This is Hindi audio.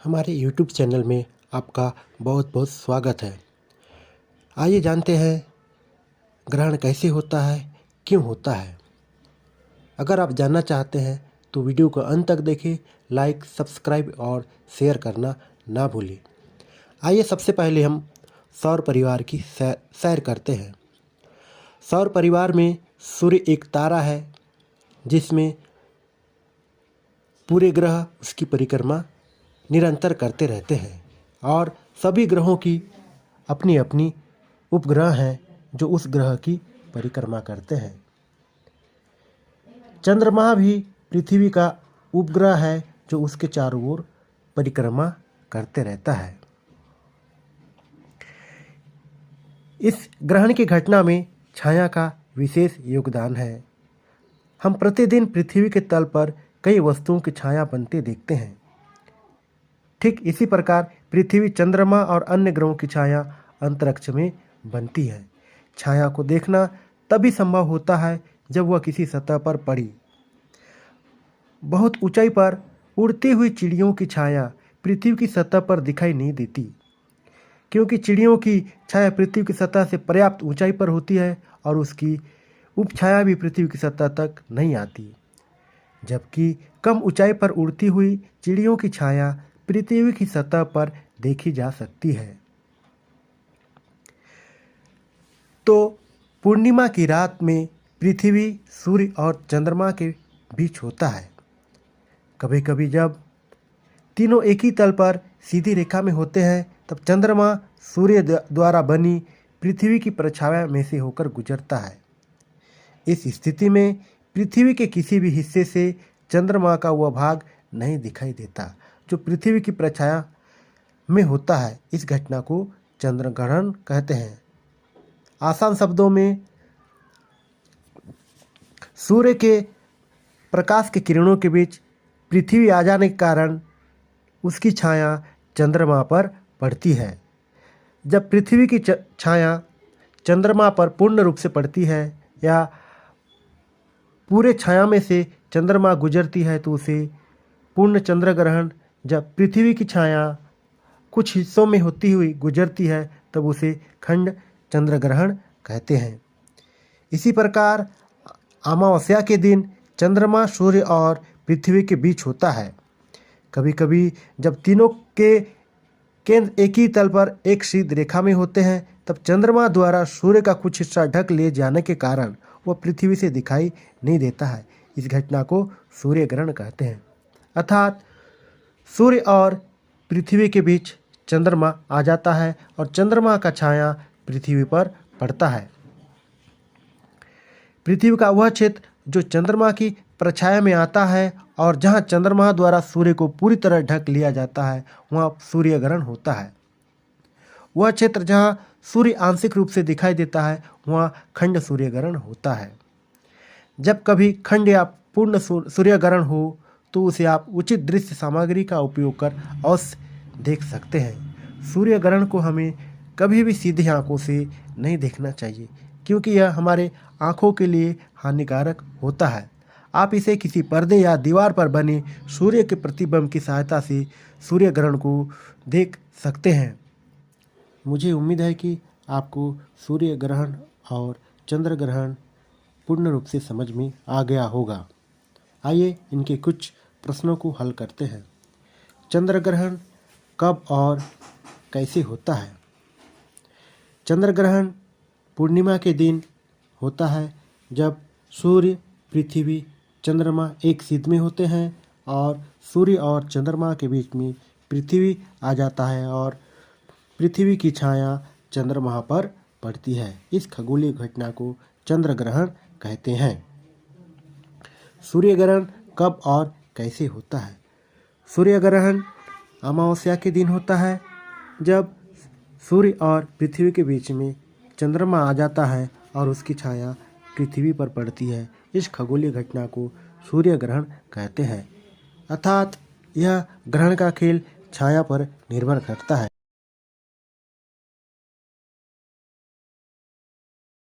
हमारे YouTube चैनल में आपका बहुत बहुत स्वागत है। आइए जानते हैं ग्रहण कैसे होता है, क्यों होता है। अगर आप जानना चाहते हैं तो वीडियो को अंत तक देखें, लाइक, सब्सक्राइब और शेयर करना ना भूलें। आइए सबसे पहले हम सौर परिवार की सैर करते हैं। सौर परिवार में सूर्य एक तारा है जिसमें पूरे ग्रह उसकी परिक्रमा निरंतर करते रहते हैं और सभी ग्रहों की अपनी अपनी उपग्रह हैं जो उस ग्रह की परिक्रमा करते हैं। चंद्रमा भी पृथ्वी का उपग्रह है जो उसके चारों ओर परिक्रमा करते रहता है। इस ग्रहण की घटना में छाया का विशेष योगदान है। हम प्रतिदिन पृथ्वी के तल पर कई वस्तुओं की छाया बनते देखते हैं। ठीक इसी प्रकार पृथ्वी, चंद्रमा और अन्य ग्रहों की छाया अंतरिक्ष में बनती है। छाया को देखना तभी संभव होता है जब वह किसी सतह पर पड़ी। बहुत ऊंचाई पर उड़ती हुई चिड़ियों की छाया पृथ्वी की सतह पर दिखाई नहीं देती, क्योंकि चिड़ियों की छाया पृथ्वी की सतह से पर्याप्त ऊंचाई पर होती है और उसकी उपछाया भी पृथ्वी की सतह तक नहीं आती। जबकि कम ऊंचाई पर उड़ती हुई चिड़ियों की छाया पृथ्वी की सतह पर देखी जा सकती है। तो पूर्णिमा की रात में पृथ्वी, सूर्य और चंद्रमा के बीच होता है। कभी कभी जब तीनों एक ही तल पर सीधी रेखा में होते हैं तब चंद्रमा सूर्य द्वारा बनी पृथ्वी की परछाया में से होकर गुजरता है। इस स्थिति में पृथ्वी के किसी भी हिस्से से चंद्रमा का वह भाग नहीं दिखाई देता जो पृथ्वी की परछाया में होता है। इस घटना को चंद्रग्रहण कहते हैं। आसान शब्दों में सूर्य के प्रकाश के किरणों के बीच पृथ्वी आ जाने के कारण उसकी छाया चंद्रमा पर पड़ती है। जब पृथ्वी की छाया चंद्रमा पर पूर्ण रूप से पड़ती है या पूरे छाया में से चंद्रमा गुजरती है तो उसे पूर्ण चंद्र ग्रहण, जब पृथ्वी की छाया कुछ हिस्सों में होती हुई गुजरती है तब उसे खंड चंद्र ग्रहण कहते हैं। इसी प्रकार अमावस्या के दिन चंद्रमा सूर्य और पृथ्वी के बीच होता है। कभी कभी जब तीनों के केंद्र एक ही तल पर एक सीधी रेखा में होते हैं तब चंद्रमा द्वारा सूर्य का कुछ हिस्सा ढक लिए जाने के कारण वह पृथ्वी से दिखाई नहीं देता है। इस घटना को सूर्य ग्रहण कहते हैं। अर्थात सूर्य और पृथ्वी के बीच चंद्रमा आ जाता है और चंद्रमा का छाया पृथ्वी पर पड़ता है। पृथ्वी का वह क्षेत्र जो चंद्रमा की परछाया में आता है और जहां चंद्रमा द्वारा सूर्य को पूरी तरह ढक लिया जाता है वहां सूर्य ग्रहण होता है। वह क्षेत्र जहां सूर्य आंशिक रूप से दिखाई देता है वहां खंड सूर्य ग्रहण होता है। जब कभी खंड या पूर्ण सूर्य ग्रहण हो तो उसे आप उचित दृश्य सामग्री का उपयोग कर अवश्य देख सकते हैं। सूर्य ग्रहण को हमें कभी भी सीधी आंखों से नहीं देखना चाहिए, क्योंकि यह हमारे आंखों के लिए हानिकारक होता है। आप इसे किसी पर्दे या दीवार पर बने सूर्य के प्रतिबिंब की सहायता से सूर्य ग्रहण को देख सकते हैं। मुझे उम्मीद है कि आपको सूर्य ग्रहण और चंद्र ग्रहण पूर्ण रूप से समझ में आ गया होगा। आइए इनके कुछ प्रश्नों को हल करते हैं। चंद्र ग्रहण कब और कैसे होता है? चंद्र ग्रहण पूर्णिमा के दिन होता है जब सूर्य, पृथ्वी, चंद्रमा एक सीध में होते हैं और सूर्य और चंद्रमा के बीच में पृथ्वी आ जाता है और पृथ्वी की छाया चंद्रमा पर पड़ती है। इस खगोलीय घटना को चंद्र ग्रहण कहते हैं। सूर्य ग्रहण कब और कैसे होता है? सूर्य ग्रहण अमावस्या के दिन होता है जब सूर्य और पृथ्वी के बीच में चंद्रमा आ जाता है और उसकी छाया पृथ्वी पर पड़ती है। इस खगोलीय घटना को सूर्य ग्रहण कहते हैं। अर्थात यह ग्रहण का खेल छाया पर निर्भर करता है।